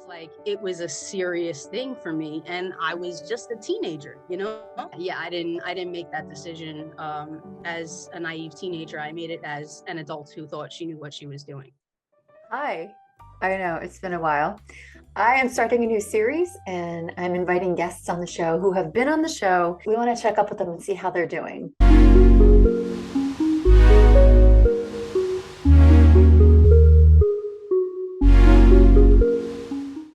like it was a serious thing for me, and I was just a teenager, Yeah, I didn't make that decision as a naive teenager. I made it as an adult who thought she knew what she was doing. Hi. I know it's been a while. I am starting a new series and I'm inviting guests on the show who have been on the show. We want to check up with them and see how they're doing.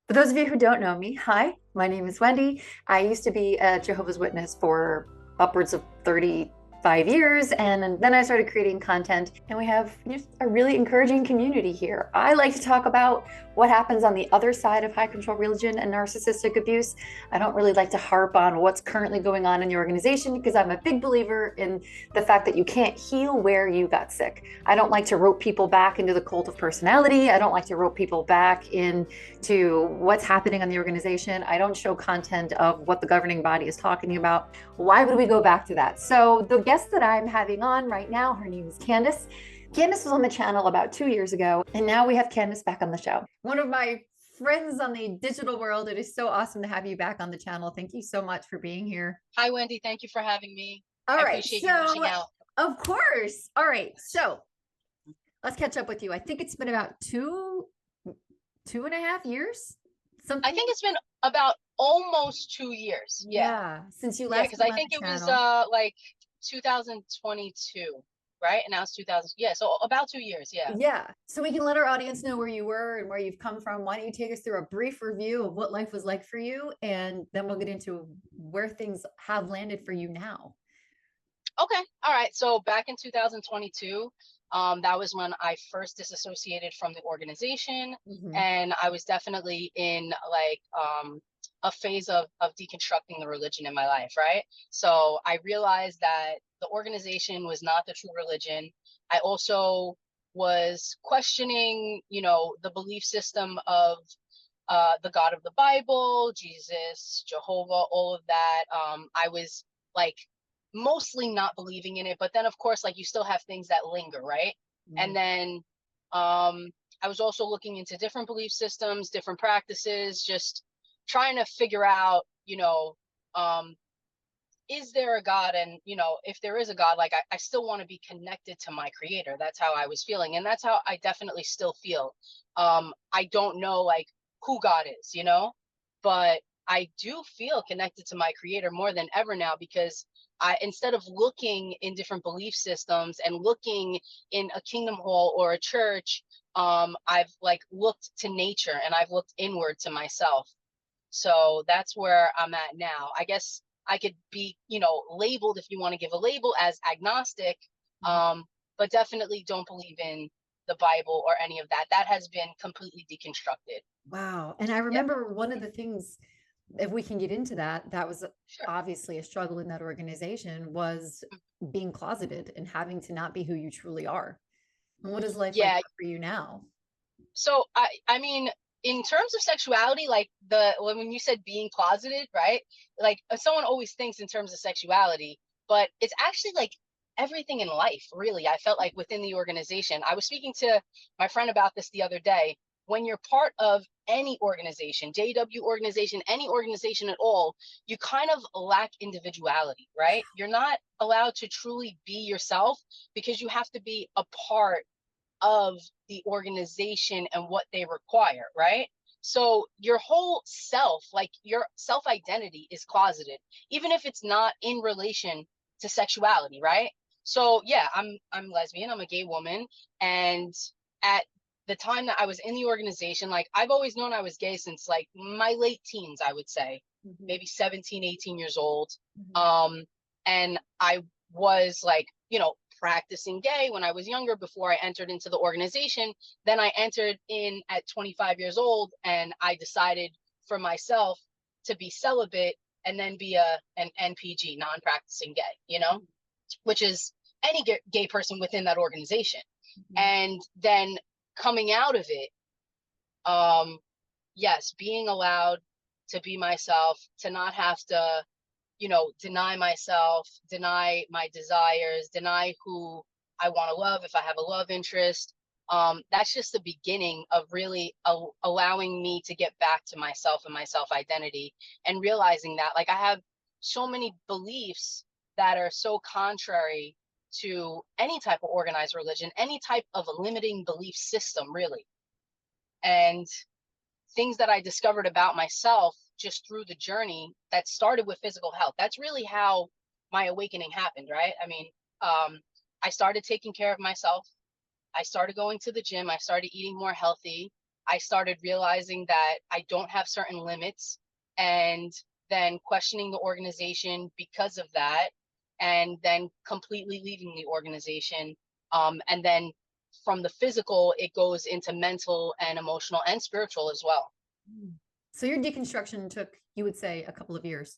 For those of you who don't know me, hi, my name is Wendy. I used to be a Jehovah's Witness for upwards of 35 years, and then I started creating content, and we have a really encouraging community here. I like to talk about what happens on the other side of high control religion and narcissistic abuse. I don't really like to harp on what's currently going on in the organization because I'm a big believer in the fact that you can't heal where you got sick. I don't like to rope people back into the cult of personality. I don't like to rope people back into what's happening on the organization. I don't show content of what the governing body is talking about. Why would we go back to that? So the guest that I'm having on right now, her name is Candice. Candice was on the channel about 2 years ago, and now we have Candice back on the show. One of my friends on the digital world. It is so awesome to have you back on the channel. Thank you so much for being here. Hi, Wendy. Thank you for having me. All right. I appreciate you reaching out. Of course. All right. So let's catch up with you. I think it's been about two and a half years. I think it's been about almost 2 years. Yeah. Since you last. Because I think it was like 2022. Right? And now it's 2000. Yeah. So about 2 years. Yeah. Yeah. So we can let our audience know where you were and where you've come from. Why don't you take us through a brief review of what life was like for you? And then we'll get into where things have landed for you now. Okay. All right. So back in 2022, that was when I first disassociated from the organization. Mm-hmm. And I was definitely in like a phase of deconstructing the religion in my life, right? So I realized that the organization was not the true religion. I also was questioning, the belief system of the God of the Bible, Jesus, Jehovah, all of that. I was like mostly not believing in it, but then of course, like you still have things that linger, right? Mm-hmm. And then I was also looking into different belief systems, different practices, just trying to figure out, is there a God? And, if there is a God, like I still want to be connected to my creator. That's how I was feeling. And that's how I definitely still feel. I don't know like who God is, but I do feel connected to my creator more than ever now, because instead of looking in different belief systems and looking in a kingdom hall or a church, I've like looked to nature and I've looked inward to myself. So that's where I'm at now. I guess I could be, labeled, if you want to give a label, as agnostic, but definitely don't believe in the Bible or any of that. That has been completely deconstructed. Wow. And I remember one of the things, if we can get into that, that was Sure. Obviously a struggle in that organization, was being closeted and having to not be who you truly are. And what is life like for you now? So I mean, in terms of sexuality, like when you said being closeted, right? Like someone always thinks in terms of sexuality, but it's actually like everything in life, really. I felt like within the organization. I was speaking to my friend about this the other day. When you're part of any organization, JW organization, any organization at all, you kind of lack individuality, right? You're not allowed to truly be yourself because you have to be a part of the organization and what they require, right? So your whole self, like your self-identity, is closeted, even if it's not in relation to sexuality, right? So yeah, I'm lesbian, I'm a gay woman, and at the time that I was in the organization, like I've always known I was gay since like my late teens, I would say, maybe 17, 18 years old. And I was like, practicing gay when I was younger before I entered into the organization. Then I entered in at 25 years old, and I decided for myself to be celibate and then be an NPG, non-practicing gay, which is any gay person within that organization. And then coming out of it, yes, being allowed to be myself, to not have to deny myself, deny my desires, deny who I want to love if I have a love interest, that's just the beginning of really allowing me to get back to myself and my self identity, and realizing that like I have so many beliefs that are so contrary to any type of organized religion, any type of a limiting belief system, really. And things that I discovered about myself just through the journey that started with physical health. That's really how my awakening happened, right? I mean, I started taking care of myself. I started going to the gym. I started eating more healthy. I started realizing that I don't have certain limits, and then questioning the organization because of that, and then completely leaving the organization. And then from the physical, it goes into mental and emotional and spiritual as well. So your deconstruction took, you would say, a couple of years.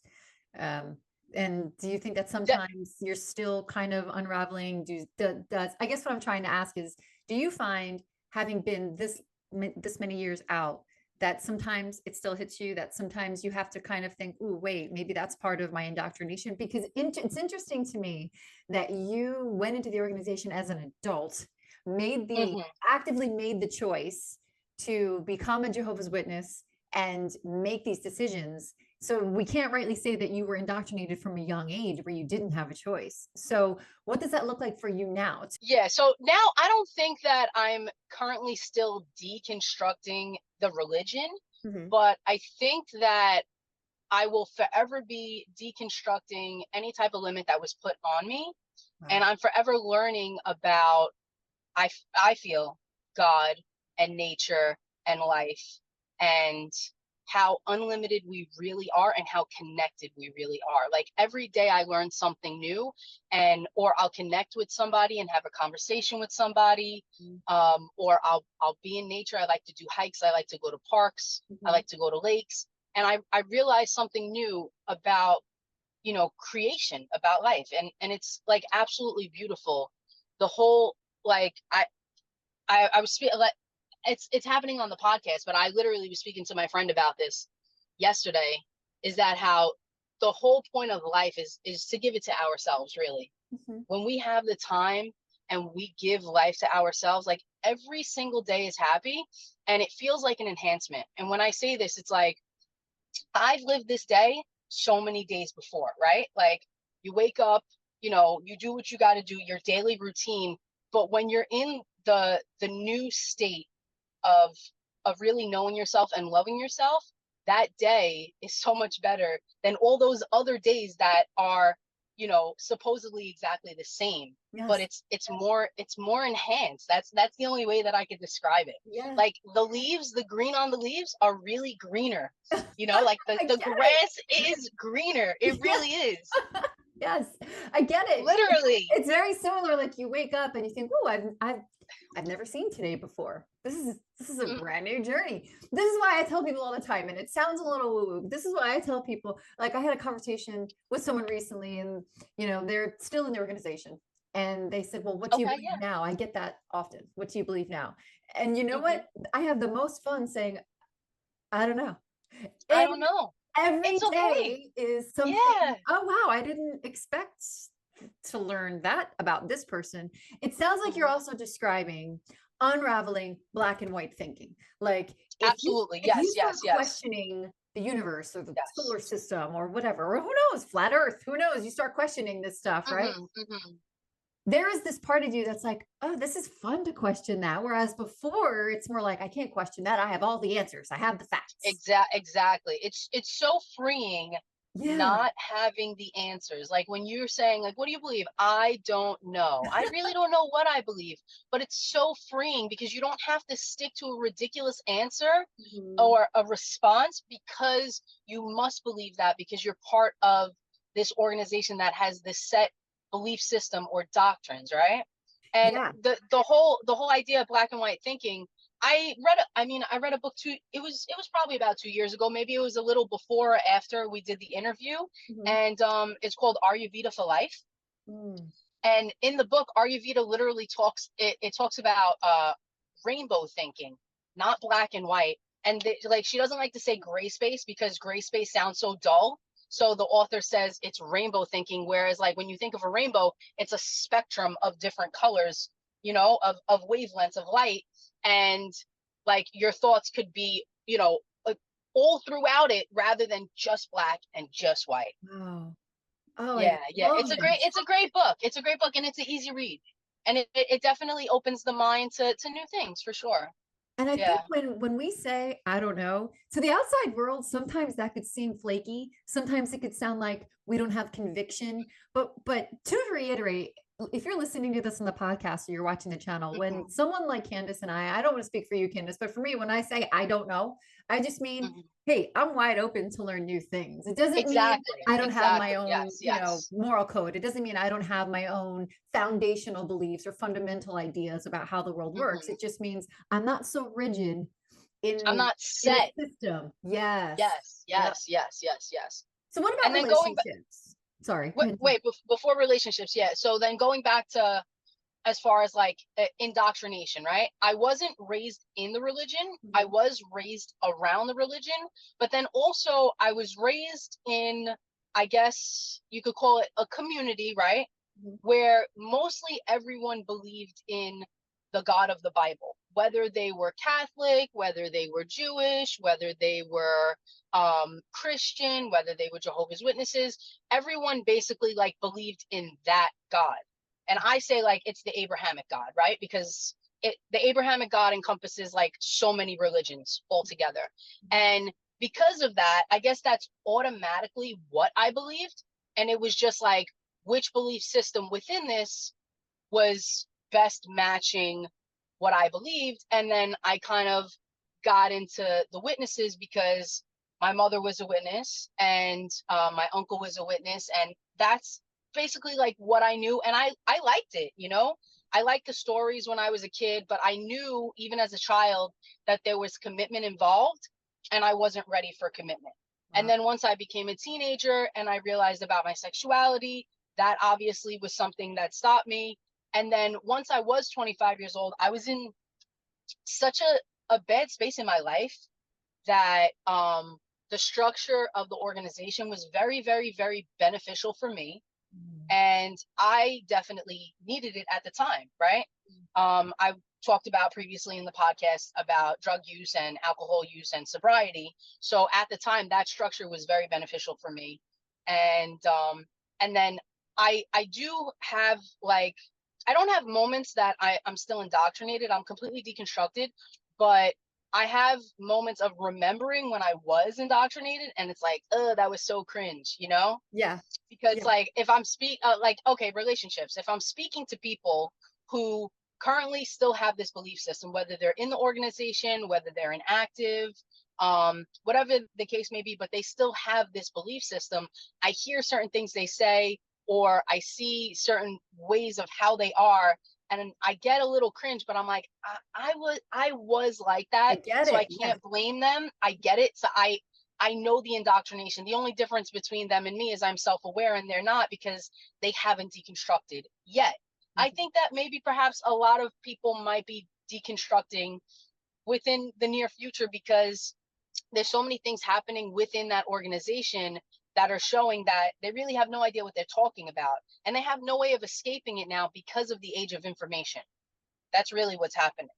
And do you think that sometimes you're still kind of unraveling? I guess what I'm trying to ask is, do you find, having been this many years out, that sometimes it still hits you, that sometimes you have to kind of think, oh, wait, maybe that's part of my indoctrination? Because it's interesting to me that you went into the organization as an adult, actively made the choice to become a Jehovah's Witness and make these decisions. So we can't rightly say that you were indoctrinated from a young age where you didn't have a choice. So what does that look like for you now? Yeah, so now I don't think that I'm currently still deconstructing the religion, but I think that I will forever be deconstructing any type of limit that was put on me. Wow. And I'm forever learning about, I feel, God and nature and life, and how unlimited we really are and how connected we really are. Like every day I learn something new, or I'll connect with somebody and have a conversation with somebody, or I'll be in nature. I like to do hikes. I like to go to parks. I like to go to lakes. And I realize something new about, creation, about life. And it's like absolutely beautiful. The whole, like, I was like, it's happening on the podcast, but I literally was speaking to my friend about this yesterday, is that how the whole point of life is to give it to ourselves, really. When we have the time and we give life to ourselves, like every single day is happy and it feels like an enhancement. And when I say this, it's like, I've lived this day so many days before, right? Like you wake up, you do what you got to do, your daily routine. But when you're in the new state of really knowing yourself and loving yourself, that day is so much better than all those other days that are, supposedly exactly the same. Yes. But it's more enhanced. That's the only way that I could describe it. Yes. Like the leaves, the green on the leaves are really greener. Like the grass is greener. It really is. Yes, I get it. Literally. It's very similar. Like you wake up and you think, oh, I've never seen today before. This is a brand new journey. This is why I tell people all the time, and it sounds a little woo-woo. This is why I tell people, like I had a conversation with someone recently, and they're still in the organization. And they said, well, what do you believe now? I get that often. What do you believe now? And you know what? I have the most fun saying, I don't know. I don't know. Every day is something. Yeah. Oh, wow. I didn't expect to learn that about this person. It sounds like you're also describing unraveling black and white thinking. Like absolutely. If you start questioning the universe or the solar system or whatever, or who knows, flat earth, who knows, you start questioning this stuff, right? There is this part of you that's like, oh, this is fun to question that. Whereas before it's more like, I can't question that. I have all the answers. I have the facts. Exactly. It's so freeing. Yeah. Not having the answers. Like when you're saying, like, what do you believe? I don't know. I really don't know what I believe, but it's so freeing because you don't have to stick to a ridiculous answer or a response because you must believe that because you're part of this organization that has this set belief system or doctrines, right? And the whole idea of black and white thinking, I read a book too. It was probably about 2 years ago. Maybe it was a little before or after we did the interview. And it's called Ayurveda for Life. And in the book, Ayurveda literally talks about rainbow thinking, not black and white. And she doesn't like to say gray space because gray space sounds so dull. So the author says it's rainbow thinking, whereas like when you think of a rainbow, it's a spectrum of different colors, you know, of wavelengths of light, and like your thoughts could be, you know, all throughout it rather than just black and just white. Wow. Oh, Yeah, I yeah. love It's a this. great book. It's a great book, and it's an easy read. And it definitely opens the mind to new things for sure. And I think Yeah. when we say, I don't know, to the outside world, sometimes that could seem flaky. Sometimes it could sound like we don't have conviction. But to reiterate, if you're listening to this on the podcast or you're watching the channel, when Hmm. someone like Candice and I don't want to speak for you, Candice, but for me, when I say I don't know, I just mean, Hmm. hey, I'm wide open to learn new things. It doesn't mean Exactly. I don't have my Exactly. own, Yes. Yes. moral code. It doesn't mean I don't have my own foundational beliefs or fundamental ideas about how the world works. Hmm. It just means I'm not so rigid I'm in not a set. system. Yes. Yes. Yep. Yes. Yes. Yes. Yes. So what about And then going back, relationships? Sorry. Go wait, ahead. wait, before relationships, yeah. So then going back to as far as like indoctrination, right? I wasn't raised in the religion. I Mhm. was raised around the religion, but then also I was raised in, I guess you could call it a community, right? Mhm. Where mostly everyone believed in the God of the Bible, whether they were Catholic, whether they were Jewish, whether they were Christian, whether they were Jehovah's Witnesses. Everyone basically like believed in that God. And I say like it's the Abrahamic God, right? Because the Abrahamic God encompasses like so many religions altogether. And because of that, I guess that's automatically what I believed. And it was just like, which belief system within this was best matching what I believed. And then I kind of got into the witnesses because my mother was a witness and my uncle was a witness. And that's basically like what I knew. And I liked it, you know? I liked the stories when I was a kid, but I knew even as a child that there was commitment involved and I wasn't ready for commitment. And Wow. then once I became a teenager and I realized about my sexuality, that obviously was something that stopped me. And then once I was 25 years old, I was in such a bad space in my life that the structure of the organization was very, very, very beneficial for me. Mm. And I definitely needed it at the time, right? I talked about previously in the podcast about drug use and alcohol use and sobriety. So at the time, that structure was very beneficial for me. And then I do have like, I don't have moments that I'm still indoctrinated. I'm completely deconstructed, but I have moments of remembering when I was indoctrinated, and it's like, oh, that was so cringe, you know? Yeah. Because Yeah. like if I'm like, okay, relationships, if I'm speaking to people who currently still have this belief system, whether they're in the organization, whether they're inactive, whatever the case may be, but they still have this belief system, I hear certain things they say, or I see certain ways of how they are, and I get a little cringe, but I'm like, I was like I that, get so it. I Yeah. can't blame them. I get it. So I know the indoctrination. The only difference between them and me is I'm self-aware and they're not, because they haven't deconstructed yet. I Mhm. think that maybe perhaps a lot of people might be deconstructing within the near future, because there's so many things happening within that organization that are showing that they really have no idea what they're talking about. And they have no way of escaping it now because of the age of information. That's really what's happening.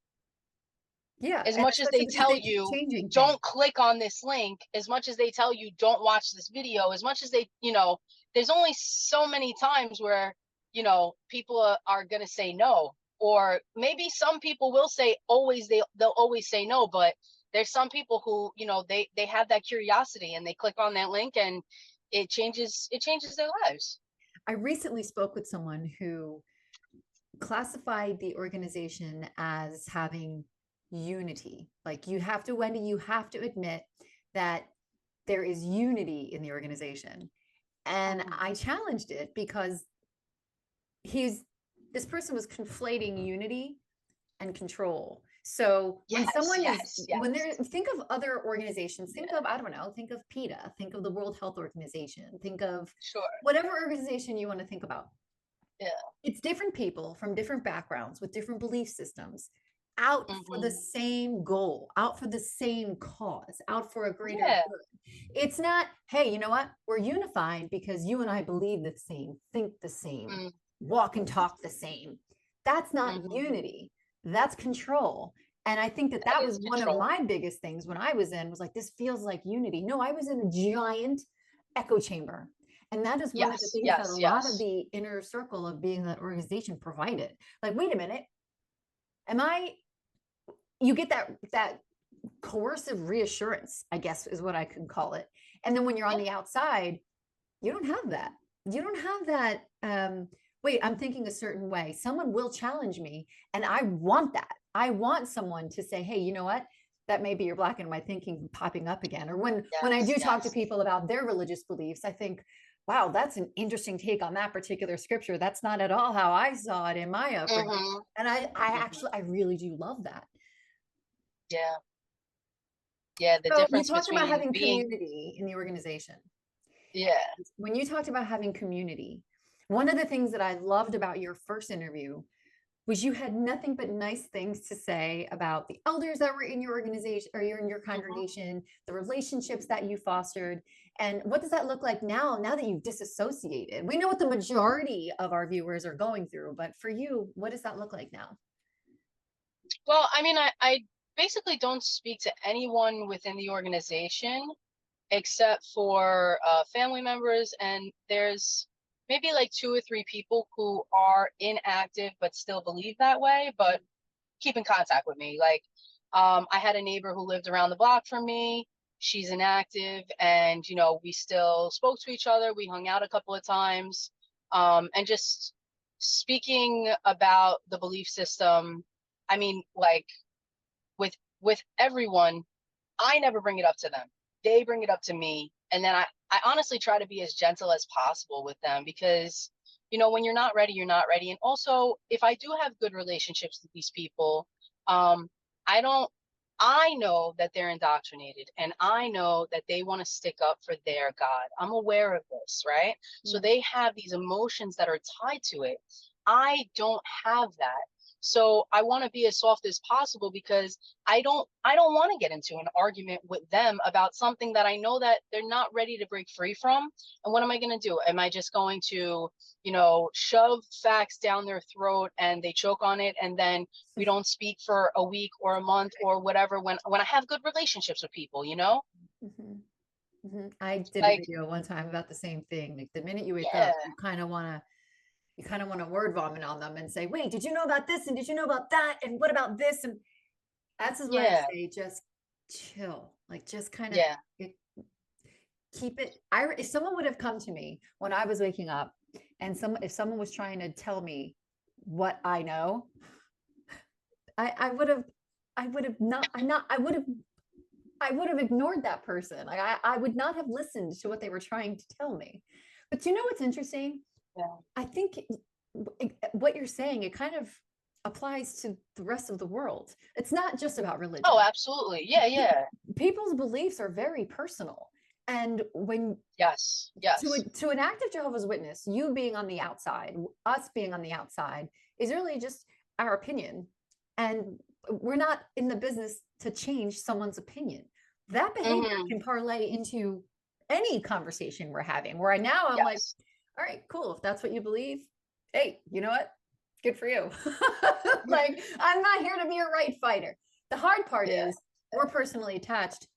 Yeah. As And much as especially they because tell they keep you changing things. don't click on this link, as much as they tell you don't watch this video, as much as they, you know, there's only so many times where, you know, people are going to say no, or maybe some people will say always, they'll always say no, but there's some people who, you know, they have that curiosity and they click on that link and it changes their lives. I recently spoke with someone who classified the organization as having unity. Like you have to, Wendy, you have to admit that there is unity in the organization. And Mhm. I challenged it because this person was conflating unity and control. So Yes, yes, when yes. they're, think of other organizations, think Yeah, of, I don't know, think of PETA, think of the World Health Organization, think of sure. whatever organization you want to think about. Yeah. It's different people from different backgrounds with different belief systems out for the Hmm. same goal, out for the same cause, out for a greater Yeah. good. It's not, hey, you know what? We're unified because you and I believe the same, think the same, Mm. walk and talk the same. That's not unity. That's control. And I think that was one of my biggest things when I was in, was like, this feels like unity. No, I was in a giant echo chamber. And that is one of the things that a lot of the inner circle of being that organization provided. Like, wait a minute, you get that coercive reassurance, I guess is what I could call it. And then when you're on the outside, you don't have that. You don't have that. Wait, I'm thinking a certain way. Someone will challenge me, and I want that. I want someone to say, hey, you know what? That may be your black and white thinking popping up again. Or when I do talk to people about their religious beliefs, I think, wow, that's an interesting take on that particular scripture. That's not at all how I saw it in my upbringing. And I really do love that. Yeah. Yeah. The difference between about having being community in the organization. Yeah. When you talked about having community, one of the things that I loved about your first interview was you had nothing but nice things to say about the elders that were in your organization or you're in your congregation, the relationships that you fostered. And what does that look like now that you've disassociated? We know what the majority of our viewers are going through, but for you, what does that look like now? Well, I mean, I basically don't speak to anyone within the organization except for family members, and there's maybe like 2 or 3 people who are inactive but still believe that way, but keep in contact with me. Like, I had a neighbor who lived around the block from me. She's inactive, and we still spoke to each other. We hung out a couple of times, and just speaking about the belief system. I mean, like with everyone, I never bring it up to them. They bring it up to me, and then I honestly try to be as gentle as possible with them, because when you're not ready, you're not ready. And also, if I do have good relationships with these people, I know that they're indoctrinated, and I know that they want to stick up for their God. I'm aware of this, right? So they have these emotions that are tied to it. I don't have that. So I want to be as soft as possible, because I don't want to get into an argument with them about something that I know that they're not ready to break free from. And what am I going to do? Am I just going to, shove facts down their throat and they choke on it, and then we don't speak for a week or a month or whatever when I have good relationships with people, I did a video one time about the same thing. Like, the minute you wake up, you kind of want to word vomit on them and say, wait, did you know about this? And did you know about that? And what about this? And that's why I say, just chill. Like, just kind of keep it. If someone would have come to me when I was waking up, and if someone was trying to tell me what I know, I would have ignored that person. Like, I would not have listened to what they were trying to tell me. But you know what's interesting? I think what you're saying, it kind of applies to the rest of the world. It's not just about religion. Oh, absolutely. Yeah. People's beliefs are very personal. And when yes. To an active Jehovah's Witness, you being on the outside, us being on the outside, is really just our opinion. And we're not in the business to change someone's opinion. That behavior can parlay into any conversation we're having, where I'm like, all right, cool. If that's what you believe, hey, you know what? Good for you. Like, I'm not here to be a right fighter. The hard part is we're personally attached.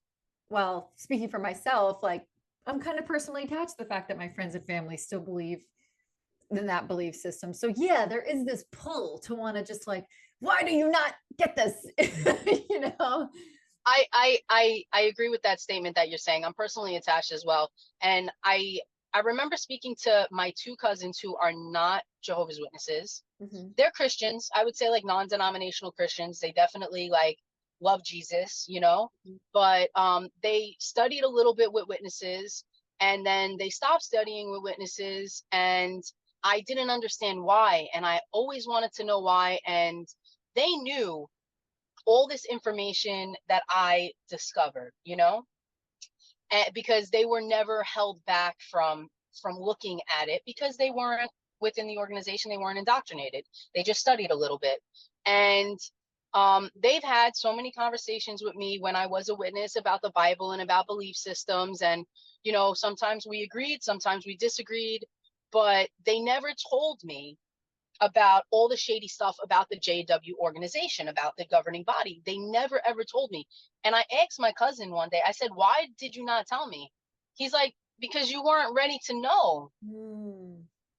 Well, speaking for myself, like, I'm kind of personally attached to the fact that my friends and family still believe in that belief system. So yeah, there is this pull to want to just like, why do you not get this? I agree with that statement that you're saying. I'm personally attached as well. And I remember speaking to my 2 cousins who are not Jehovah's Witnesses. They're Christians. I would say, like, non-denominational Christians. They definitely, like, love Jesus, but they studied a little bit with witnesses, and then they stopped studying with witnesses, and I didn't understand why. And I always wanted to know why. And they knew all this information that I discovered, because they were never held back from looking at it, because they weren't within the organization. They weren't indoctrinated. They just studied a little bit. And they've had so many conversations with me when I was a witness about the Bible and about belief systems. And, sometimes we agreed, sometimes we disagreed, but they never told me about all the shady stuff about the JW organization, about the governing body. They never ever told me. And I asked my cousin one day, I said, why did you not tell me? He's like, because you weren't ready to know.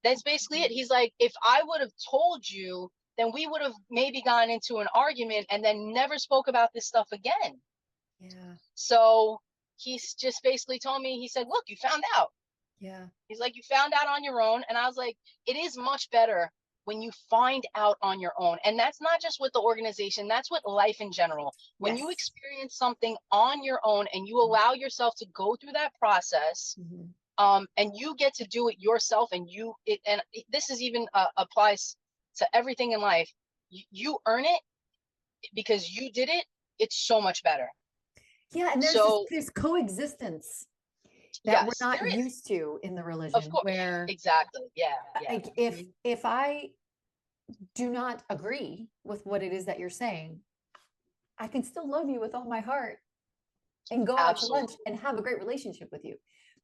That's basically it. He's like, if I would have told you, then we would have maybe gone into an argument and then never spoke about this stuff again. Yeah. So he's just basically told me, he said, look, you found out. Yeah. He's like, you found out on your own. And I was like, it is much better when you find out on your own. And that's not just with the organization, that's with life in general. When you experience something on your own and you allow yourself to go through that process, and you get to do it yourself, and this is even applies to everything in life. You earn it because you did it. It's so much better. Yeah, and there's coexistence that we're not used to in the religion. Of course. Where exactly. Yeah. Like if I do not agree with what it is that you're saying, I can still love you with all my heart and go out to lunch and have a great relationship with you.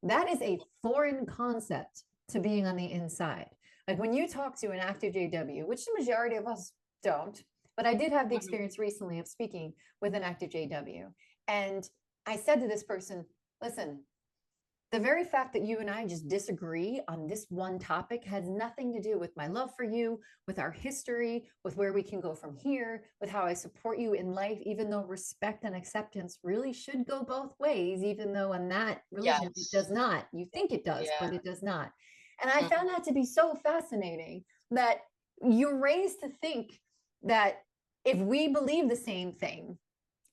That is a foreign concept to being on the inside. Like when you talk to an active JW, which the majority of us don't, but I did have the experience recently of speaking with an active JW. And I said to this person, listen, the very fact that you and I just disagree on this one topic has nothing to do with my love for you, with our history, with where we can go from here, with how I support you in life, even though respect and acceptance really should go both ways, even though in that religion it does not. You think it does, but it does not. And I found that to be so fascinating, that you're raised to think that if we believe the same thing,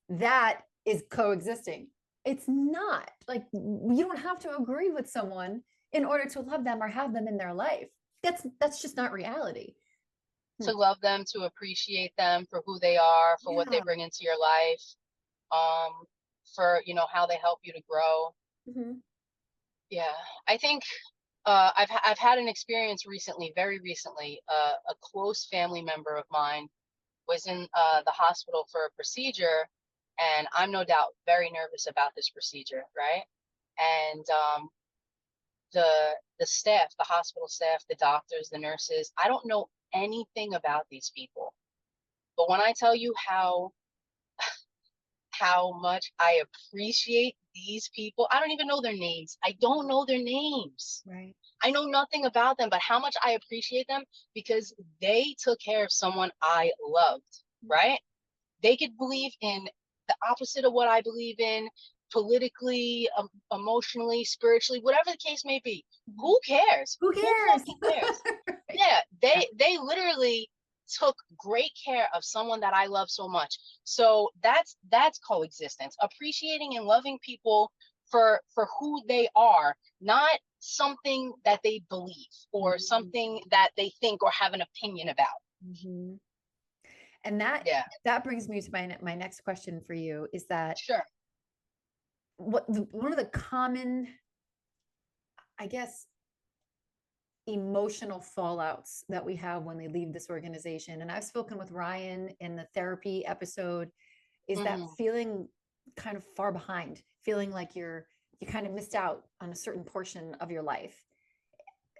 that is coexisting. It's not. Like, you don't have to agree with someone in order to love them or have them in their life. That's just not reality. To love them, to appreciate them for who they are, for what they bring into your life, for, you know, how they help you to grow. Yeah, I think I've had an experience recently, very recently. A close family member of mine was in the hospital for a procedure, and I'm no doubt very nervous about this procedure, right? And the staff, the hospital staff, the doctors, the nurses, I don't know anything about these people. But when I tell you how much I appreciate these people, I don't even know their names. I don't know their names. Right. I know nothing about them, but how much I appreciate them because they took care of someone I loved, right? They could believe in the opposite of what I believe in, politically, emotionally, spiritually, whatever the case may be. Who cares? Who cares? Who cares? Yeah, they literally took great care of someone that I love so much. So that's coexistence, appreciating and loving people for who they are, not something that they believe or something that they think or have an opinion about. And that brings me to my next question for you, is that one of the common, I guess, emotional fallouts that we have when they leave this organization, and I've spoken with Ryan in the therapy episode, is that feeling kind of far behind, feeling like you kind of missed out on a certain portion of your life.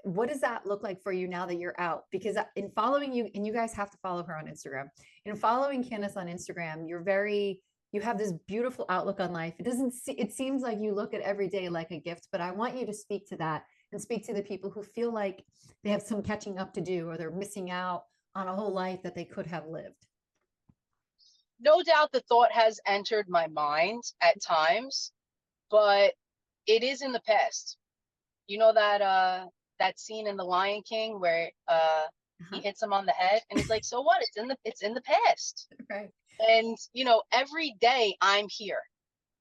What does that look like for you now that you're out? Because in following you, and you guys have to follow her on Instagram, in following Candice on Instagram, you have this beautiful outlook on life. It seems like you look at every day like a gift, but I want you to speak to that and speak to the people who feel like they have some catching up to do, or they're missing out on a whole life that they could have lived. No doubt the thought has entered my mind at times, but it is in the past. You know that scene in The Lion King where he hits him on the head and he's like, so what? It's in the past. Right. And you know, every day I'm here.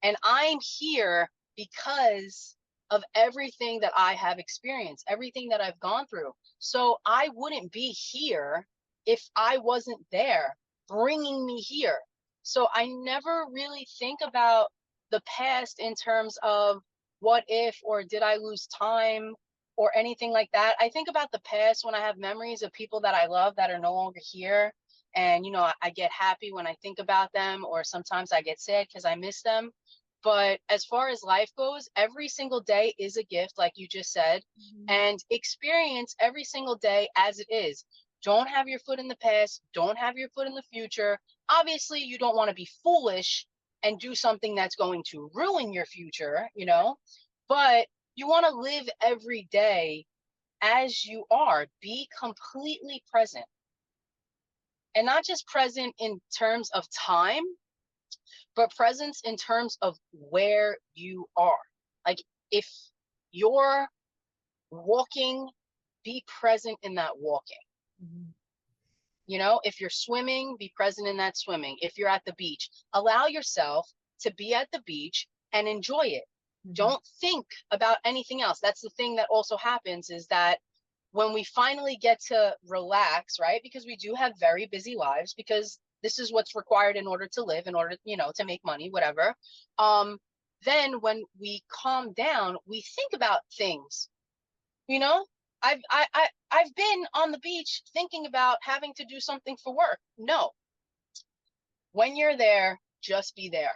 And I'm here because of everything that I have experienced, everything that I've gone through. So I wouldn't be here if I wasn't there bringing me here. So I never really think about the past in terms of what if, or did I lose time or anything like that. I think about the past when I have memories of people that I love that are no longer here. And, you know, I get happy when I think about them, or sometimes I get sad because I miss them. But as far as life goes, every single day is a gift, like you just said, and experience every single day as it is. Don't have your foot in the past. Don't have your foot in the future. Obviously, you don't want to be foolish and do something that's going to ruin your future, you know, but you want to live every day as you are. Be completely present, and not just present in terms of time, but presence in terms of where you are. Like, if you're walking, be present in that walking. Mm-hmm. You know, if you're swimming, be present in that swimming. If you're at the beach, allow yourself to be at the beach and enjoy it. Mm-hmm. Don't think about anything else. That's the thing that also happens, is that when we finally get to relax, right? Because we do have very busy lives, because this is what's required in order to live, in order, you know, to make money, whatever. Then when we calm down, we think about things, you know. I've been on the beach thinking about having to do something for work. No. When you're there, just be there.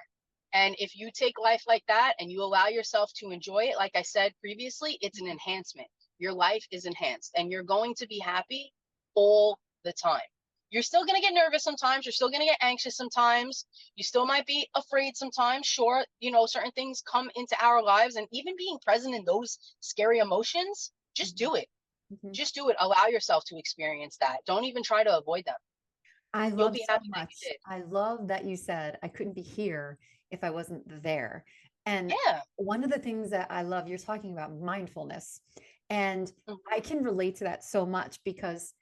And if you take life like that and you allow yourself to enjoy it, like I said previously, it's an enhancement. Your life is enhanced, and you're going to be happy all the time. You're still going to get nervous sometimes. You're still going to get anxious sometimes. You still might be afraid sometimes. Sure, you know, certain things come into our lives, and even being present in those scary emotions, just do it. Mm-hmm. Just do it. Allow yourself to experience that. Don't even try to avoid them. I You'll love be so happy that much. you did. I love that you said I couldn't be here if I wasn't there. And Yeah. one of the things that I love, you're talking about mindfulness. And Mhm. I can relate to that so much, because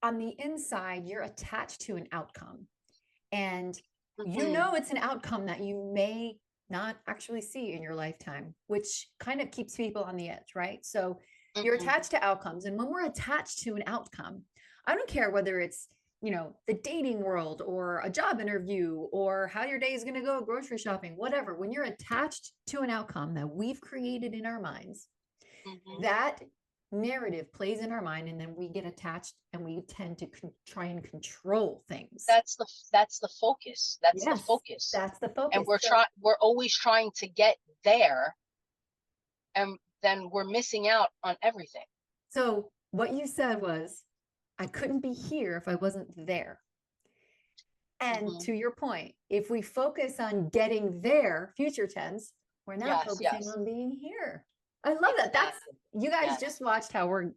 on the inside, you're attached to an outcome. And you Mhm. know it's an outcome that you may not actually see in your lifetime, which kind of keeps people on the edge, right? So you're Mhm. attached to outcomes. And when we're attached to an outcome, I don't care whether it's, you know, the dating world or a job interview or how your day is going to go grocery shopping, whatever. When you're attached to an outcome that we've created in our minds, Mhm. that narrative plays in our mind, and then we get attached and we tend to try and control things. That's the focus. That's the Yes, focus. that's the And focus. we're always trying to get there, and then we're missing out on everything. So what you said was, I couldn't be here if I wasn't there. And Mhm. to your point, if we focus on getting there, future tense, we're not Yes, focusing yes. on being here. I love that. That's, Exactly. you guys Yes. just watched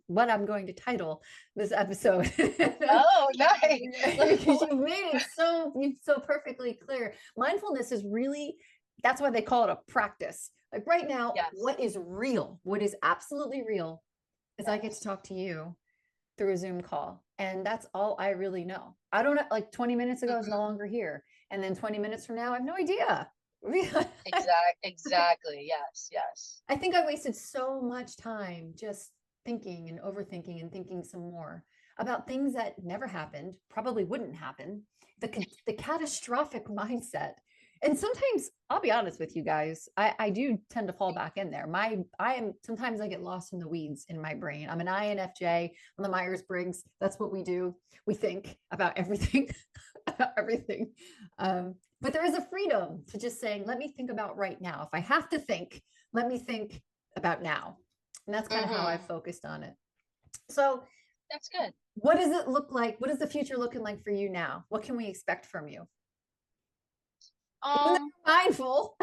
what I'm going to title this episode. Oh, nice. Because you made it so perfectly clear. Mindfulness is really, that's why they call it a practice. Like right now, Yes. what is real, what is absolutely real, is I get to talk to you through a Zoom call. And that's all I really know. I don't know, like 20 minutes ago is no longer here. And then 20 minutes from now, I have no idea. Exactly. Yes, yes. I think I wasted so much time just thinking and overthinking and thinking some more about things that never happened, probably wouldn't happen. The catastrophic mindset. And sometimes, I'll be honest with you guys, I do tend to fall back in there. Sometimes I get lost in the weeds in my brain. I'm an INFJ, I'm the Myers-Briggs. That's what we do. We think about everything, about everything. But there is a freedom to just saying, let me think about right now. If I have to think, let me think about now. And that's kind of how I've focused on it. So That's good. what does it look like? What is the future looking like for you now? What can we expect from you? Mindful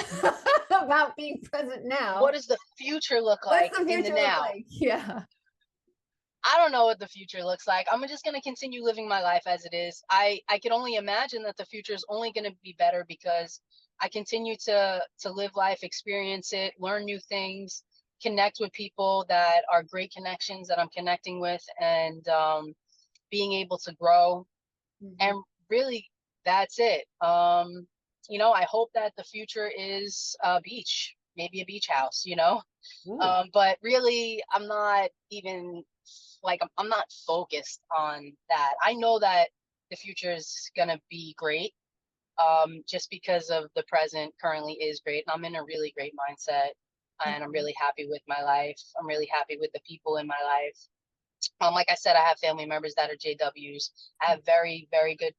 about being present now. What does the future look like in the now? Yeah. I don't know what the future looks like. I'm just going to continue living my life as it is. I can only imagine that the future is only going to be better because I continue to live life, experience it, learn new things, connect with people that are great connections that I'm connecting with, and being able to grow. Mm-hmm. And really, that's it. You know, I hope that the future is a beach, maybe a beach house, you know. But really, I'm not even like, I'm not focused on that. I know that the future is gonna be great, just because of the present currently is great, and I'm in a really great mindset, and I'm really happy with my life. I'm really happy with the people in my life. Like I said, I have family members that are JWs. I have very, very good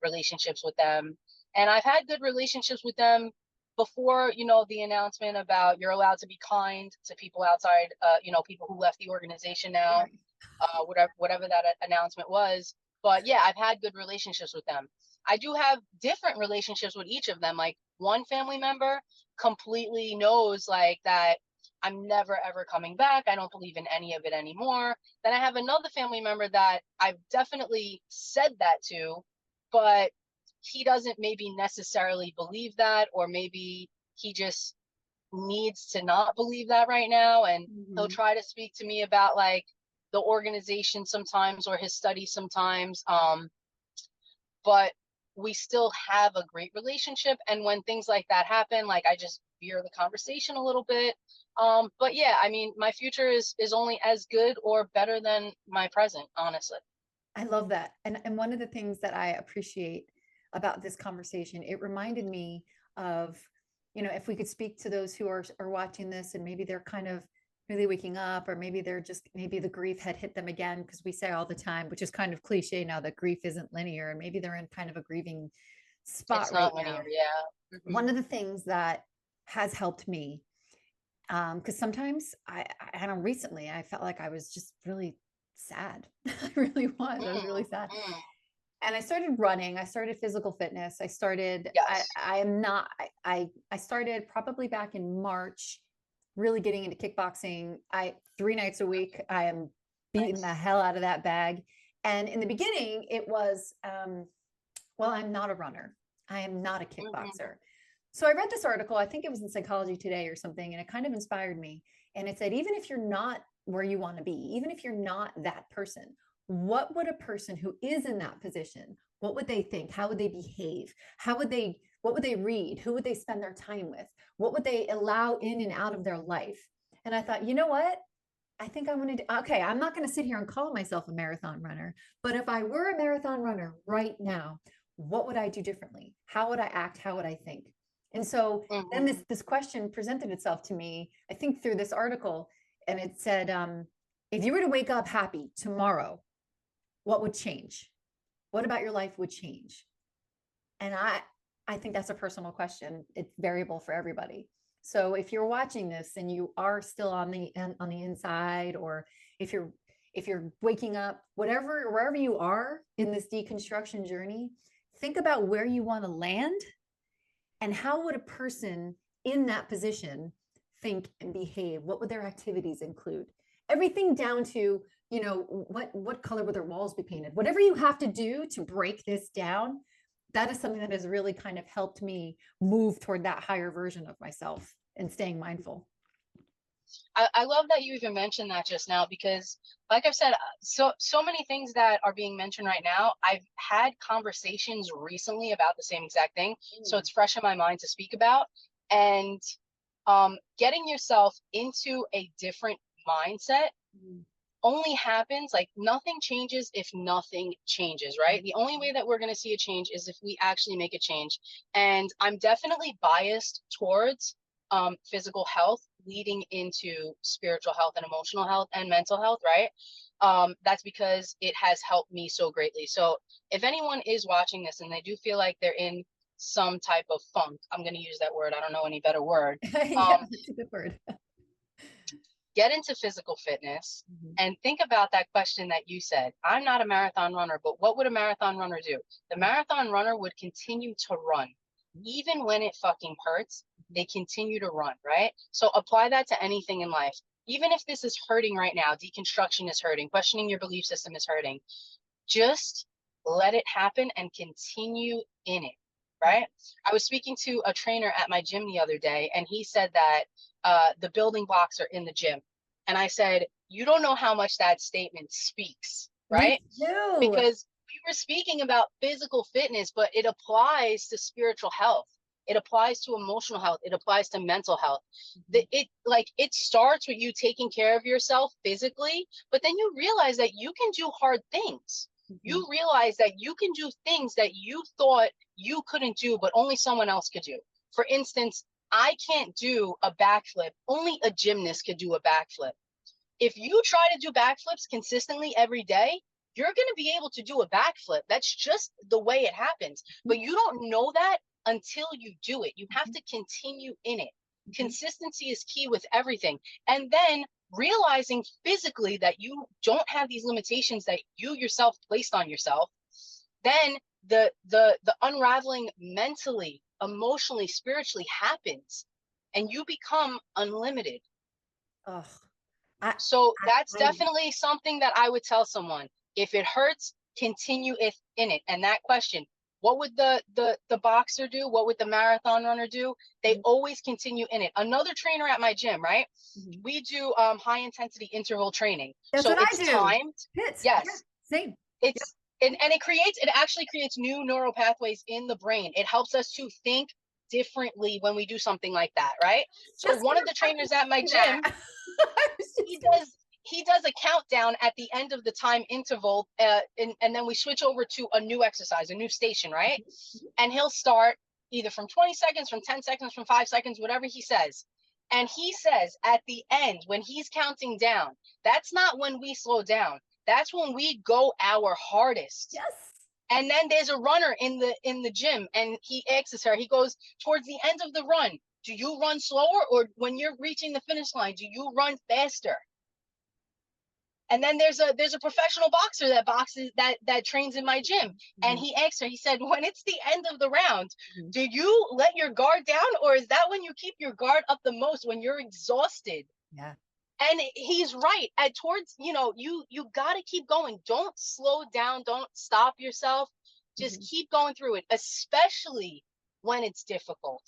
relationships with them, and I've had good relationships with them before, you know, the announcement about you're allowed to be kind to people outside, you know, people who left the organization now. whatever that announcement was. But yeah, I've had good relationships with them. I do have different relationships with each of them. Like one family member completely knows like that I'm never ever coming back. I don't believe in any of it anymore. Then I have another family member that I've definitely said that to, but he doesn't maybe necessarily believe that, or maybe he just needs to not believe that right now. And he'll try to speak to me about like the organization sometimes or his studies sometimes. But we still have a great relationship. And when things like that happen, like I just veer the conversation a little bit. But yeah, I mean, my future is only as good or better than my present, honestly. I love that. And one of the things that I appreciate about this conversation, it reminded me of, you know, if we could speak to those who are watching this and maybe they're kind of really waking up, or maybe they're just, maybe the grief had hit them again, because we say all the time, which is kind of cliche now, that grief isn't linear, and maybe they're in kind of a grieving spot It's right not now. linear, yeah. One of the things that has helped me, because sometimes I know recently I felt like I was just really sad. I really was. I was really sad. And I started running. I started physical fitness. I started, Yes. I am not, I started probably back in March, really getting into kickboxing. 3 nights a week, I am beating the hell out of that bag. And in the beginning, it was, well, I'm not a runner. I am not a kickboxer. So I read this article, I think it was in Psychology Today or something, and it kind of inspired me. And it said, even if you're not where you want to be, even if you're not that person, what would a person who is in that position, what would they think? How would they behave? What would they read? Who would they spend their time with? What would they allow in and out of their life? And I thought, you know what? I think I want to do, okay, I'm not going to sit here and call myself a marathon runner, but if I were a marathon runner right now, what would I do differently? How would I act? How would I think? And so then this question presented itself to me, I think through this article, and it said, if you were to wake up happy tomorrow, what would change? What about your life would change? And I think that's a personal question. It's variable for everybody. So if you're watching this and you are still on the inside, or if you're waking up, wherever you are in this deconstruction journey, think about where you want to land, and how would a person in that position think and behave? What would their activities include? Everything down to, you know, what color would their walls be painted? Whatever you have to do to break this down, that is something that has really kind of helped me move toward that higher version of myself and staying mindful. I love that you even mentioned that just now, because like I've said, so many things that are being mentioned right now, I've had conversations recently about the same exact thing. So it's fresh in my mind to speak about. And getting yourself into a different mindset only happens, like nothing changes if nothing changes, right? The only way that we're going to see a change is if we actually make a change. And I'm definitely biased towards physical health leading into spiritual health and emotional health and mental health, right? That's because it has helped me so greatly. So if anyone is watching this and they do feel like they're in some type of funk, I'm going to use that word, I don't know any better word. Yeah, that's a good word. Get into physical fitness and think about that question that you said. I'm not a marathon runner, but what would a marathon runner do? The marathon runner would continue to run. Even when it fucking hurts, they continue to run, right? So apply that to anything in life. Even if this is hurting right now, deconstruction is hurting, questioning your belief system is hurting, just let it happen and continue in it, right? I was speaking to a trainer at my gym the other day, and he said that the building blocks are in the gym. And I said, you don't know how much that statement speaks, right? Because we were speaking about physical fitness, but it applies to spiritual health. It applies to emotional health. It applies to mental health. It starts with you taking care of yourself physically, but then you realize that you can do hard things. You realize that you can do things that you thought you couldn't do, but only someone else could do. For instance, I can't do a backflip. Only a gymnast could do a backflip. If you try to do backflips consistently every day, you're going to be able to do a backflip. That's just the way it happens. But you don't know that until you do it. You have to continue in it. Consistency is key with everything. And then realizing physically that you don't have these limitations that you yourself placed on yourself, then the unraveling mentally, emotionally, spiritually happens, and you become unlimited. Oh, So that's definitely something that I would tell someone. If it hurts, continue in it. And that question, what would the boxer do? What would the marathon runner do? They always continue in it. Another trainer at my gym, right? We do high intensity interval training. That's so what it's I do. timed. Hits. Yes. Yeah, same. It's and it actually creates new neural pathways in the brain. It helps us to think differently when we do something like that, right? So one of the trainers at my gym, he does a countdown at the end of the time interval, and then we switch over to a new exercise, a new station, right? And he'll start either from 20 seconds, from 10 seconds, from 5 seconds, whatever he says. And he says at the end, when he's counting down, that's not when we slow down. That's when we go our hardest. Yes. And then there's a runner in the gym, and he asks her, he goes, towards the end of the run, do you run slower, or when you're reaching the finish line, do you run faster? And then there's a professional boxer that boxes that trains in my gym, and he asked her, he said, when it's the end of the round, do you let your guard down, or is that when you keep your guard up the most, when you're exhausted? Yeah. And he's right. Towards, you got to keep going. Don't slow down. Don't stop yourself. Just keep going through it, especially when it's difficult.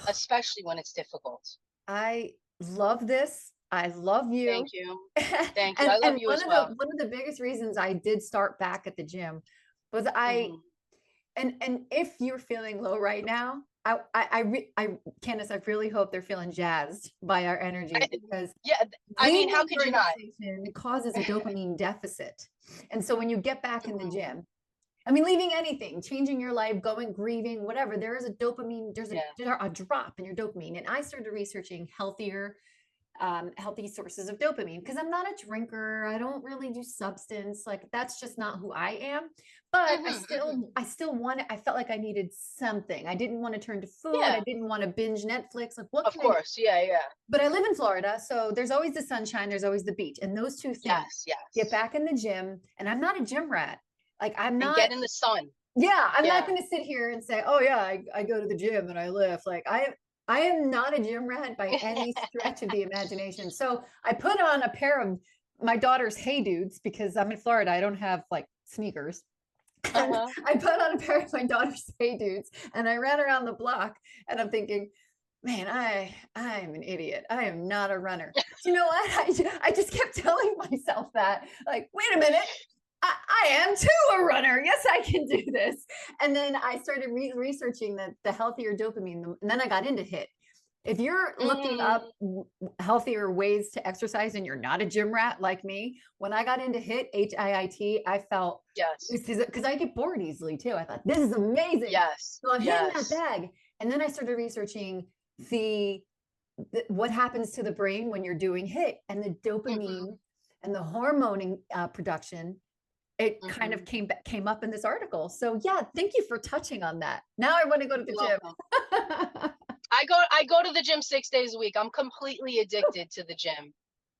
Especially when it's difficult. I love this. I love you. Thank you. Thank you. I love you as well. One of the biggest reasons I did start back at the gym was and if you're feeling low right now, Candice, I really hope they're feeling jazzed by our energy, because I mean, how could you not? It causes a dopamine deficit. And so when you get back in the gym, I mean, leaving anything, changing your life, going, grieving, whatever, there is a dopamine, there's a drop in your dopamine. And I started researching healthy sources of dopamine, because I'm not a drinker. I don't really do substance. Like, that's just not who I am. But I still wanted, I felt like I needed something. I didn't want to turn to food. I didn't want to binge Netflix. Like, what? Of course. Yeah. But I live in Florida, so there's always the sunshine, there's always the beach. And those two things, get back in the gym. And I'm not a gym rat. Like, I'm not. And get in the sun. Yeah. I'm not going to sit here and say, oh yeah, I go to the gym and I lift. Like, I am not a gym rat by any stretch of the imagination. So I put on a pair of my daughter's Hey Dudes, because I'm in Florida. I don't have like sneakers. And I put on a pair of my daughter's Hey Dudes, and I ran around the block, and I'm thinking, man, I'm an idiot. I am not a runner. You know what? I just kept telling myself that, like, wait a minute. I am too a runner. Yes, I can do this. And then I started researching the healthier dopamine, and then I got into HIIT. If you're looking up healthier ways to exercise and you're not a gym rat like me, when I got into HIIT, HIIT, I felt, because I get bored easily too. I thought, this is amazing. Yes. So I'm hitting that bag. And then I started researching what happens to the brain when you're doing HIIT, and the dopamine and the hormone production. It kind of came up in this article. So yeah, thank you for touching on that. Now I want to go to the gym. I go to the gym 6 days a week. I'm completely addicted to the gym.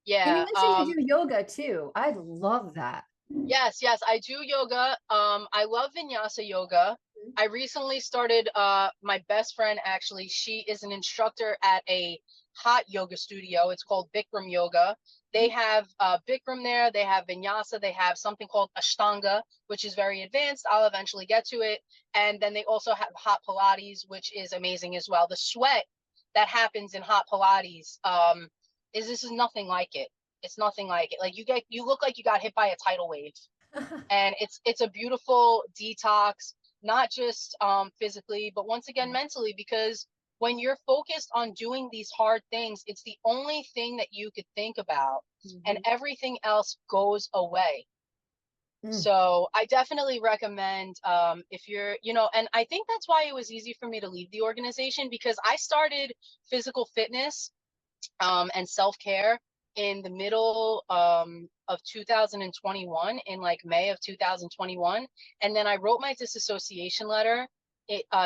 Yeah. And you mentioned you do yoga too. I love that. Yes, I do yoga. I love vinyasa yoga. I recently started, my best friend, actually, she is an instructor at a hot yoga studio. It's called Bikram Yoga. They have Bikram there. They have vinyasa. They have something called Ashtanga, which is very advanced. I'll eventually get to it. And then they also have hot Pilates, which is amazing as well. The sweat that happens in hot Pilates this is nothing like it. It's nothing like it. Like, you look like you got hit by a tidal wave. And it's a beautiful detox, not just physically, but once again mentally, because when you're focused on doing these hard things, it's the only thing that you could think about, and everything else goes away. So I definitely recommend, if you're, and I think that's why it was easy for me to leave the organization, because I started physical fitness and self-care in the middle of 2021, in like May of 2021. And then I wrote my disassociation letter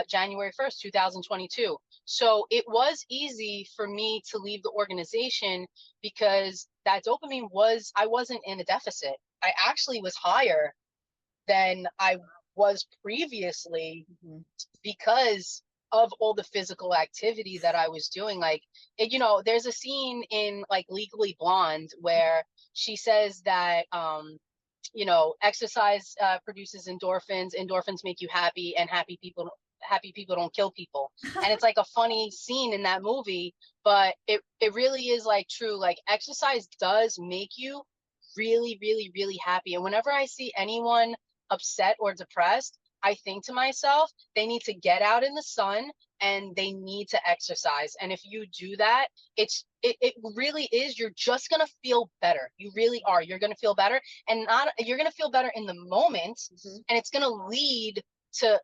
January 1st, 2022. So it was easy for me to leave the organization because that dopamine I wasn't in a deficit. I actually was higher than I was previously because of all the physical activity that I was doing. Like, you know, there's a scene in like Legally Blonde where she says that, you know, exercise produces endorphins. Endorphins make you happy, and happy people don't kill people. And it's like a funny scene in that movie, but it really is like true. Like, exercise does make you really, really, really happy. And whenever I see anyone upset or depressed, I think to myself, they need to get out in the sun and they need to exercise. And if you do that, it really is, you're just going to feel better. You really are. You're going to feel better, and you're going to feel better in the moment. And it's going to lead to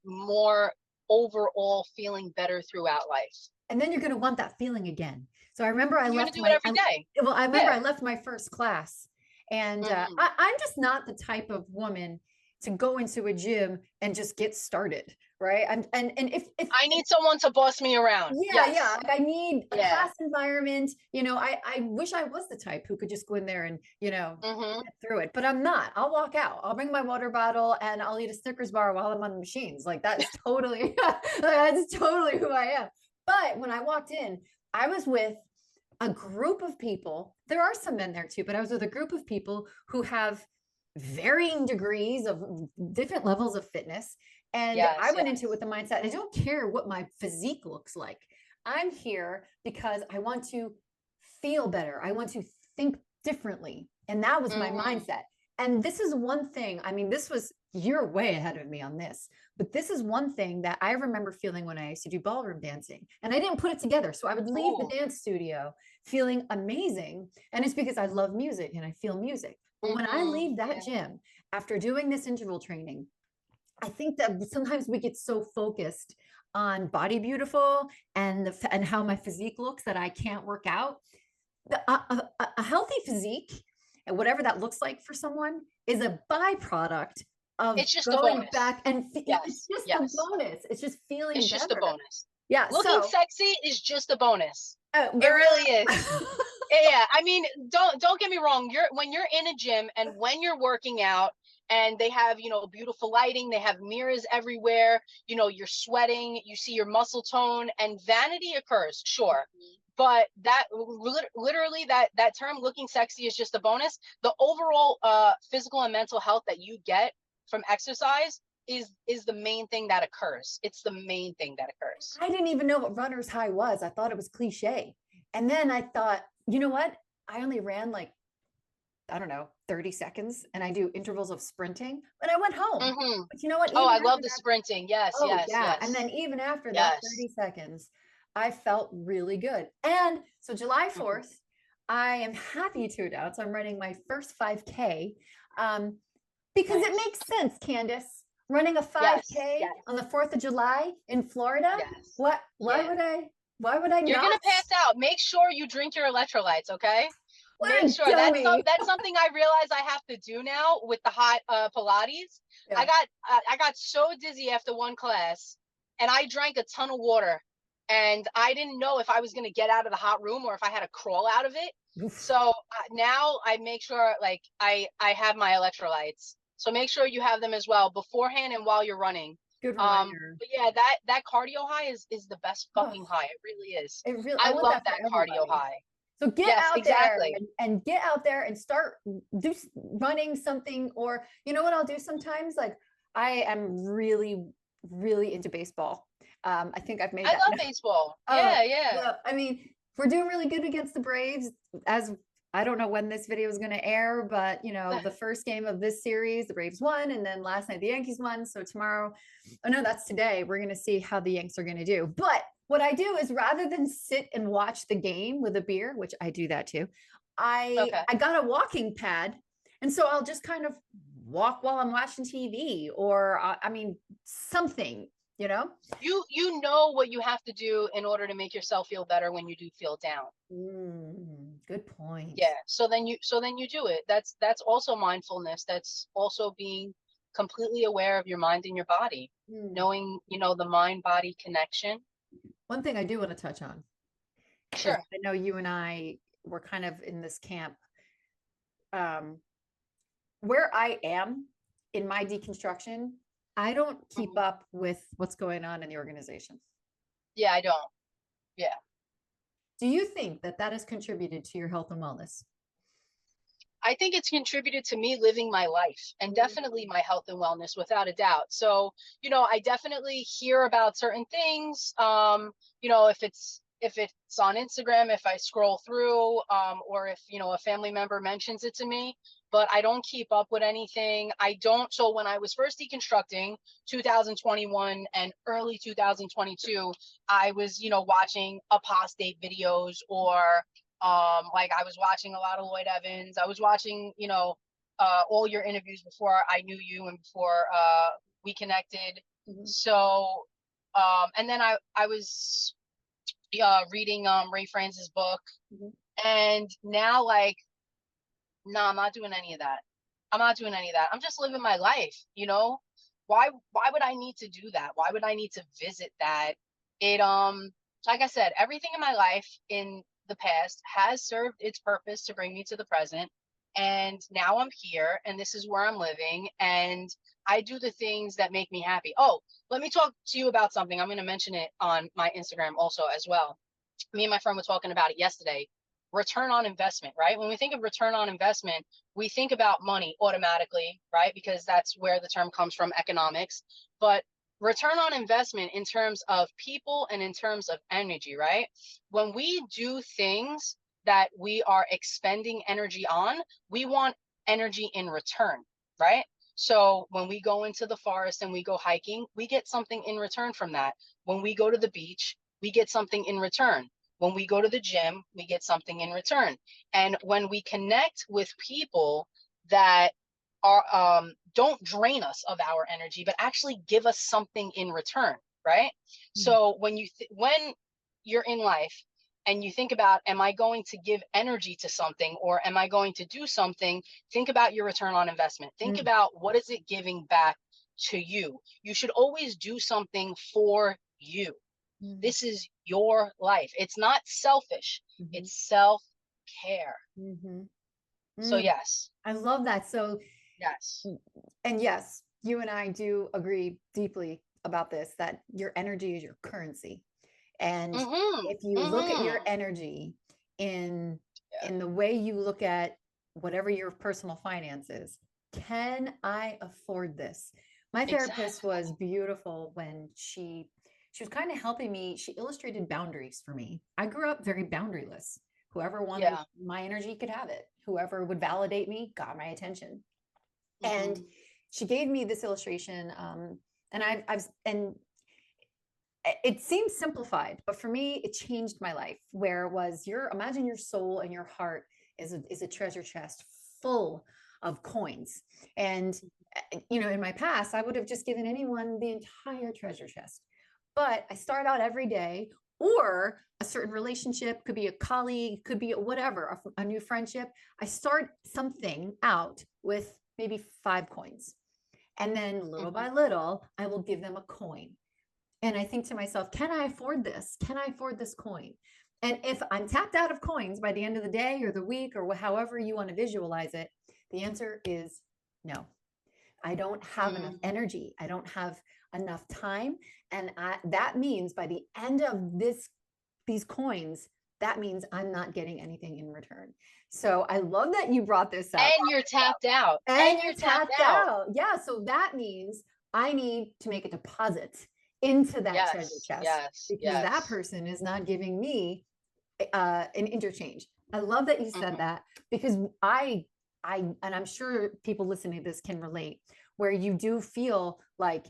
more overall feeling better throughout life. And then you're going to want that feeling again. So I remember I left it every day. Well, I remember I left my first class, and I'm just not the type of woman to go into a gym and just get started, right? And if I need someone to boss me around. Yeah. Like, I need a class environment. You know, I wish I was the type who could just go in there and, you know, get through it, but I'm not. I'll walk out. I'll bring my water bottle and I'll eat a Snickers bar while I'm on the machines. Like, that's totally, that's totally who I am. But when I walked in, I was with a group of people. There are some men there too, but I was with a group of people who have varying degrees of different levels of fitness. And I went into it with the mindset, I don't care what my physique looks like. I'm here because I want to feel better. I want to think differently. And that was my mindset. And this is one thing, I mean, you're way ahead of me on this, but this is one thing that I remember feeling when I used to do ballroom dancing, and I didn't put it together. So I would leave the dance studio feeling amazing. And it's because I love music and I feel music. But when I leave that gym after doing this interval training, I think that sometimes we get so focused on body beautiful and how my physique looks that I can't work out. A healthy physique, and whatever that looks like for someone, is a byproduct of it's just going a bonus. back and it's just a bonus. It's just feeling better. Just a bonus. Yeah. Looking sexy is just a bonus. It really is. Yeah. I mean, don't get me wrong. When you're in a gym and when you're working out and they have, you know, beautiful lighting, they have mirrors everywhere, you know, you're sweating, you see your muscle tone, and vanity occurs, sure. But that literally that term looking sexy is just a bonus. The overall physical and mental health that you get from exercise is the main thing that occurs. It's the main thing that occurs. I didn't even know what runner's high was. I thought it was cliche. And then I thought, you know what? I only ran like, I don't know, 30 seconds, and I do intervals of sprinting, but I went home. But you know what? I love the sprinting. Yes. And then even after that 30 seconds, I felt really good. And so July 4th, I am happy to announce I'm running my first 5K because it makes sense, Candice. Running a 5K on the 4th of July in Florida. Why would I not? You're going to pass out. Make sure you drink your electrolytes, okay? Make sure. That's something I realize I have to do now with the hot Pilates. I got so dizzy after one class, and I drank a ton of water, and I didn't know if I was going to get out of the hot room or if I had to crawl out of it. So now I make sure, like, I have my electrolytes. So make sure you have them as well beforehand and while you're running. Good reminder. But yeah, that cardio high is the best fucking high. It really is. I love that cardio high. So get out there and get out there and start running something. Or you know what I'll do sometimes? Like, I am really, really into baseball. I think I've made that. I love baseball. Yeah. I mean, we're doing really good against the Braves. As I don't know when this video is going to air, but you know, the first game of this series, the Braves won, and then last night the Yankees won. So tomorrow, that's today. We're going to see how the Yanks are going to do. But what I do is, rather than sit and watch the game with a beer, which I do that too, I got a walking pad, and so I'll just kind of walk while I'm watching TV, or something. You know, you know what you have to do in order to make yourself feel better when you do feel down. Good point. Yeah. So then you do it. That's also mindfulness. That's also being completely aware of your mind and your body, knowing, you know, the mind-body connection. One thing I do want to touch on, Sure. I know you and I were kind of in this camp. Where I am in my deconstruction, I don't keep up with what's going on in the organization. Yeah, I don't. Yeah. Do you think that that has contributed to your health and wellness? I think it's contributed to me living my life, and definitely my health and wellness, without a doubt. So, you know, I definitely hear about certain things. You know, if it's on Instagram, if I scroll through, or if, you know, a family member mentions it to me, but I don't keep up with anything. I don't. So when I was first deconstructing 2021 and early 2022, I was, you know, watching apostate videos, or like I was watching a lot of Lloyd Evans. I was watching, you know, all your interviews before I knew you and before we connected. So, and then I was reading Ray France's book, and now, like, no, I'm not doing any of that. I'm not doing any of that. I'm just living my life, you know? Why would I need to do that? Why would I need to visit that? It like I said, everything in my life in the past has served its purpose to bring me to the present. And now I'm here, and this is where I'm living, and I do the things that make me happy. Oh, let me talk to you about something. I'm going to mention it on my Instagram also as well. Me and my friend were talking about it yesterday. Return on investment, right? When we think of return on investment, we think about money automatically, right? Because that's where the term comes from, economics. But return on investment in terms of people and in terms of energy, right? When we do things that we are expending energy on, we want energy in return, right? So when we go into the forest and we go hiking, we get something in return from that. When we go to the beach, we get something in return. When we go to the gym, we get something in return. And when we connect with people that are don't drain us of our energy, but actually give us something in return, right? So when you're in life and you think about, am I going to give energy to something, or am I going to do something? Think about your return on investment. Think about, what is it giving back to you? You should always do something for you. This is your life. It's not selfish. It's self-care. So yes. I love that. So yes. And yes, you and I do agree deeply about this, that your energy is your currency. And if you look at your energy in the way you look at whatever your personal finances, can I afford this? My therapist was beautiful when she was kind of helping me. She illustrated boundaries for me. I grew up very boundaryless. Whoever wanted my energy could have it. Whoever would validate me got my attention. And she gave me this illustration, and it seems simplified, but for me, it changed my life. Where was imagine your soul and your heart is a treasure chest full of coins. And, you know, in my past, I would have just given anyone the entire treasure chest. But I start out every day, or a certain relationship, could be a colleague, could be whatever, a new friendship. I start something out with maybe 5 coins. And then little by little, I will give them a coin. And I think to myself, can I afford this? Can I afford this coin? And if I'm tapped out of coins by the end of the day or the week, or however you want to visualize it, the answer is no. I don't have enough energy. I don't have enough time. And that means by the end of these coins, that means I'm not getting anything in return. So I love that you brought this up. And you're tapped out. And you're tapped out. Yeah. So that means I need to make a deposit into that treasure chest, because that person is not giving me an interchange. I love that you said that, because and I'm sure people listening to this can relate, where you do feel like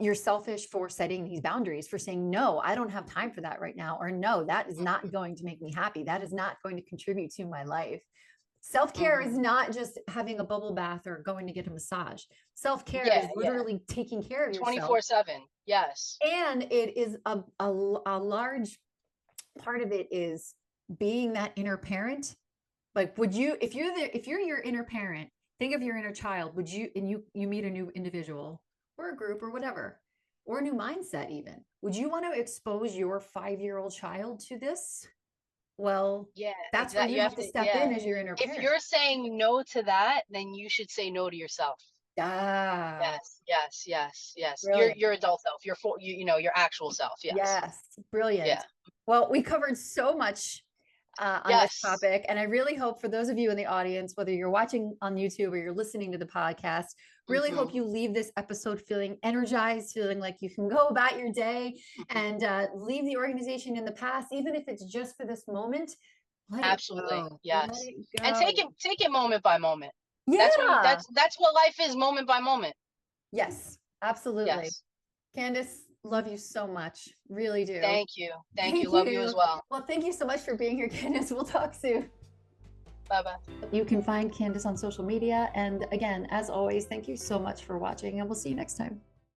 you're selfish for setting these boundaries, for saying, no, I don't have time for that right now. Or no, that is not going to make me happy. That is not going to contribute to my life. Self-care is not just having a bubble bath or going to get a massage. Self-care is literally taking care of yourself 24/7. Yes. And it is a large part of it is being that inner parent. Like, would you, if you're your inner parent think of your inner child. Would you, and you meet a new individual or a group or whatever, or a new mindset even. Would you want to expose your 5-year-old child to this? Well, Yeah, that's where exactly. you have to step in as your inner If parent. you're saying no to that, then you should say no to yourself. Ah, Yes. brilliant. Your adult self, your actual self. Yes. Yes, brilliant. Yeah. Well, we covered so much on this topic, and I really hope for those of you in the audience, whether you're watching on YouTube or you're listening to the podcast, really hope you leave this episode feeling energized, feeling like you can go about your day and leave the organization in the past, even if it's just for this moment. Absolutely. Yes. Let it go. And take it moment by moment. Yeah. That's what life is, moment by moment. Yes, absolutely. Yes. Candice, love you so much. Really do. Thank you. Love you as well. Well, thank you so much for being here, Candice. We'll talk soon. Bye-bye. You can find Candice on social media. And again, as always, thank you so much for watching, and we'll see you next time.